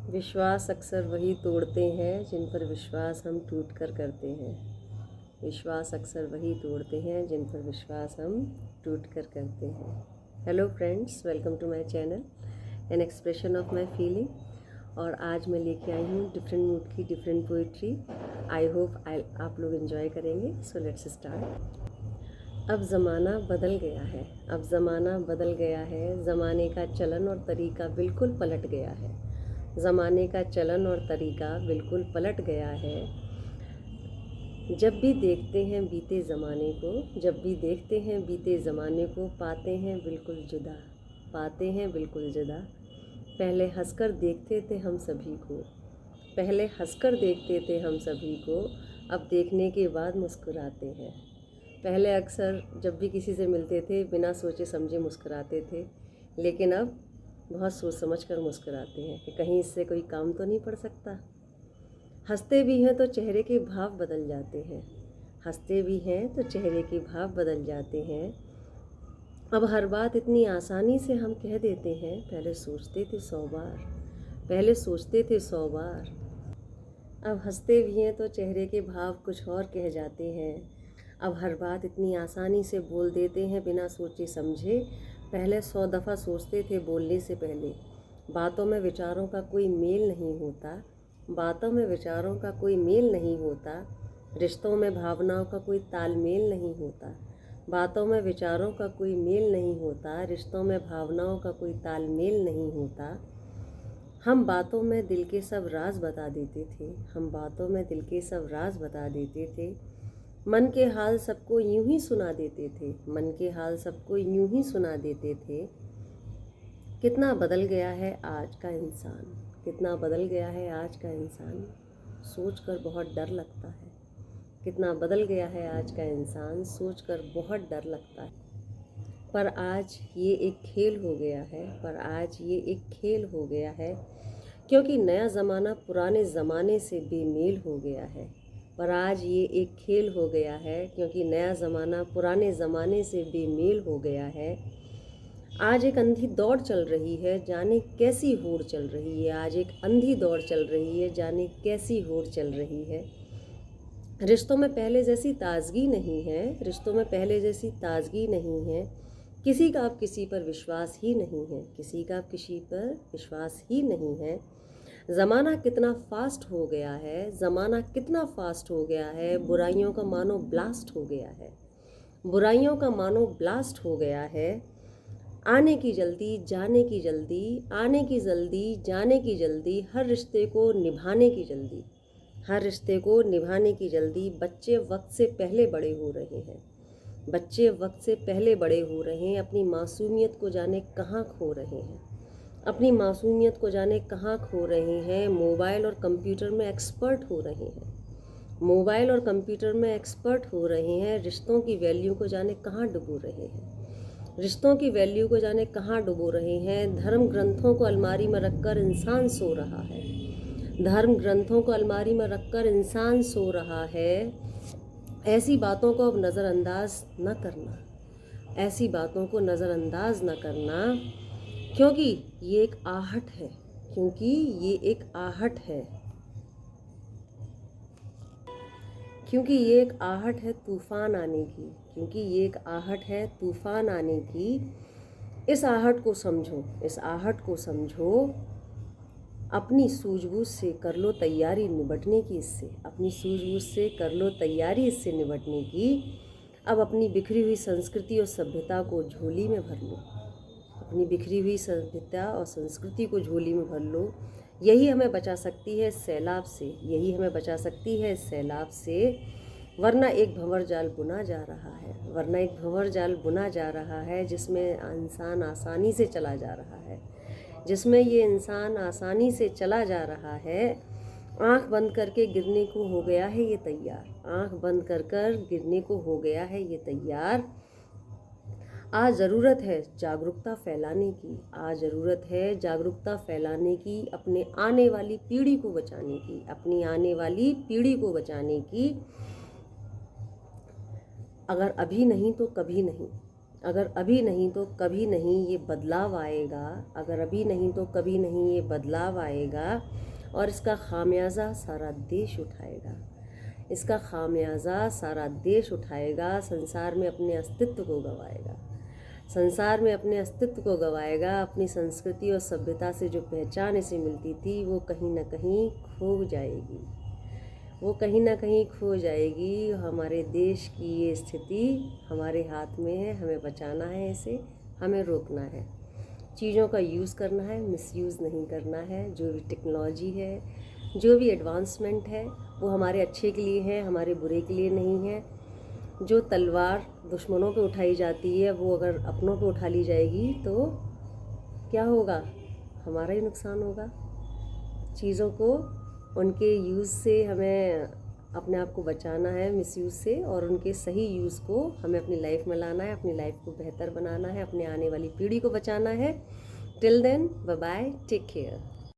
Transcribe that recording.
विश्वास अक्सर वही तोड़ते हैं जिन पर विश्वास हम टूट कर करते हैं। विश्वास अक्सर वही तोड़ते हैं जिन पर विश्वास हम टूट कर करते हैं। Hello friends, welcome to my channel an expression of my feeling. और आज मैं लेके आई हूँ डिफरेंट मूड की डिफरेंट पोइट्री। आई होप आप लोग एंजॉय करेंगे। So let's start. अब ज़माना बदल गया है, अब ज़माना बदल गया है, ज़माने का चलन और तरीका बिल्कुल पलट गया है। ज़माने का चलन और तरीका बिल्कुल पलट गया है। जब भी देखते हैं बीते ज़माने को, जब भी देखते हैं बीते ज़माने को, पाते हैं बिल्कुल जुदा, पाते हैं बिल्कुल जुदा। पहले हंसकर देखते थे हम सभी को, पहले हंसकर देखते थे हम सभी को, अब देखने के बाद मुस्कुराते हैं। पहले अक्सर जब भी किसी से मिलते थे बिना सोचे समझे मुस्कुराते थे, लेकिन अब बहुत सोच समझ कर मुस्कुराते हैं कि कहीं इससे कोई काम तो नहीं पड़ सकता। हंसते भी हैं तो चेहरे के भाव बदल जाते हैं, हंसते भी हैं तो चेहरे के भाव बदल जाते हैं। अब हर बात इतनी आसानी से हम कह देते हैं, पहले सोचते थे 100 बार, पहले सोचते थे 100 बार। अब हंसते भी हैं तो चेहरे के भाव कुछ और कह जाते हैं। अब हर बात इतनी आसानी से बोल देते हैं बिना सोचे समझे, पहले 100 दफ़ा सोचते थे बोलने से पहले। बातों में विचारों का कोई मेल नहीं होता, बातों में विचारों का कोई मेल नहीं होता, रिश्तों में भावनाओं का कोई तालमेल नहीं होता। बातों में विचारों का कोई मेल नहीं होता, रिश्तों में भावनाओं का कोई तालमेल नहीं होता। हम बातों में दिल के सब राज बता देते थे, हम बातों में दिल के सब राज बता देते थे। मन के हाल सबको यूं ही सुना देते थे, मन के हाल सबको यूं ही सुना देते थे। कितना बदल गया है आज का इंसान, कितना बदल गया है आज का इंसान, सोचकर बहुत डर लगता है। कितना बदल गया है आज का इंसान, सोचकर बहुत डर लगता है। पर आज ये एक खेल हो गया है, पर आज ये एक खेल हो गया है, क्योंकि नया ज़माना पुराने ज़माने से बेमेल हो गया है। पर आज ये एक खेल हो गया है, क्योंकि नया ज़माना पुराने ज़माने से बेमेल हो गया है। आज एक अंधी दौड़ चल रही है, जाने कैसी होड़ चल रही है। आज एक अंधी दौड़ चल रही है, जाने कैसी होड़ चल रही है। रिश्तों में पहले जैसी ताजगी नहीं है, रिश्तों में पहले जैसी ताजगी नहीं है। किसी का अब किसी पर विश्वास ही नहीं है, किसी का अब किसी पर विश्वास ही नहीं है। ज़माना कितना फास्ट हो गया है, ज़माना कितना फास्ट हो गया है, बुराइयों का मानो ब्लास्ट हो गया है, बुराइयों का मानो ब्लास्ट हो गया है। आने की जल्दी, जाने की जल्दी, आने की जल्दी, जाने की जल्दी, हर रिश्ते को निभाने की जल्दी, हर रिश्ते को निभाने की जल्दी। बच्चे वक्त से पहले बड़े हो रहे हैं, बच्चे वक्त से पहले बड़े हो रहे हैं, अपनी मासूमियत को जाने कहाँ खो रहे हैं, अपनी मासूमियत को जाने कहाँ खो रहे हैं। मोबाइल और कंप्यूटर में एक्सपर्ट हो रहे हैं, मोबाइल और कंप्यूटर में एक्सपर्ट हो रहे हैं। रिश्तों की वैल्यू को जाने कहाँ डुबो रहे हैं, रिश्तों की वैल्यू को जाने कहाँ डुबो रहे हैं। धर्म ग्रंथों को अलमारी में रखकर इंसान सो रहा है, धर्म ग्रंथों को अलमारी में रखकर इंसान सो रहा है। ऐसी बातों को अब नज़रअंदाज न करना, ऐसी बातों को नज़रअंदाज न करना, क्योंकि ये एक आहट है, क्योंकि ये एक आहट है, क्योंकि ये एक आहट है तूफ़ान आने की, क्योंकि ये एक आहट है तूफ़ान आने की। इस आहट को समझो, इस आहट को समझो। अपनी सूझबूझ से कर लो तैयारी निपटने की इससे, अपनी सूझबूझ से कर लो तैयारी इससे निपटने की। अब अपनी बिखरी हुई संस्कृति और सभ्यता को झोली में भर लो, अपनी बिखरी हुई सभ्यता और संस्कृति को झोली में भर लो। यही हमें बचा सकती है सैलाब से, यही हमें बचा सकती है सैलाब से। वरना एक भंवर जाल बुना जा रहा है, वरना एक भंवर जाल बुना जा रहा है, जिसमें इंसान आसानी से चला जा रहा है, जिसमें ये इंसान आसानी से चला जा रहा है। आँख बंद करके गिरने को हो गया है ये तैयार, आँख बंद कर कर गिरने को हो गया है ये तैयार। आज ज़रूरत है जागरूकता फैलाने की, आज ज़रूरत है जागरूकता फैलाने की, अपने आने वाली पीढ़ी को बचाने की, अपनी आने वाली पीढ़ी को बचाने की। अगर अभी नहीं तो कभी नहीं, अगर अभी नहीं तो कभी नहीं ये बदलाव आएगा, अगर अभी नहीं तो कभी नहीं ये बदलाव आएगा और इसका खामियाजा सारा देश उठाएगा, इसका खामियाजा सारा देश उठाएगा। संसार में अपने अस्तित्व को गंवाएगा, संसार में अपने अस्तित्व को गंवाएगा। अपनी संस्कृति और सभ्यता से जो पहचान इसे मिलती थी वो कहीं ना कहीं खो जाएगी, वो कहीं ना कहीं खो जाएगी। हमारे देश की ये स्थिति हमारे हाथ में है, हमें बचाना है, इसे हमें रोकना है, चीज़ों का यूज़ करना है, मिसयूज़ नहीं करना है। जो भी टेक्नोलॉजी है, जो भी एडवांसमेंट है वो हमारे अच्छे के लिए है, हमारे बुरे के लिए नहीं है। जो तलवार दुश्मनों पे उठाई जाती है वो अगर अपनों पे उठा ली जाएगी तो क्या होगा, हमारा ही नुकसान होगा। चीज़ों को उनके यूज़ से हमें अपने आप को बचाना है, मिसयूज़ से, और उनके सही यूज़ को हमें अपनी लाइफ में लाना है, अपनी लाइफ को बेहतर बनाना है, अपने आने वाली पीढ़ी को बचाना है। Till then, bye bye, take care.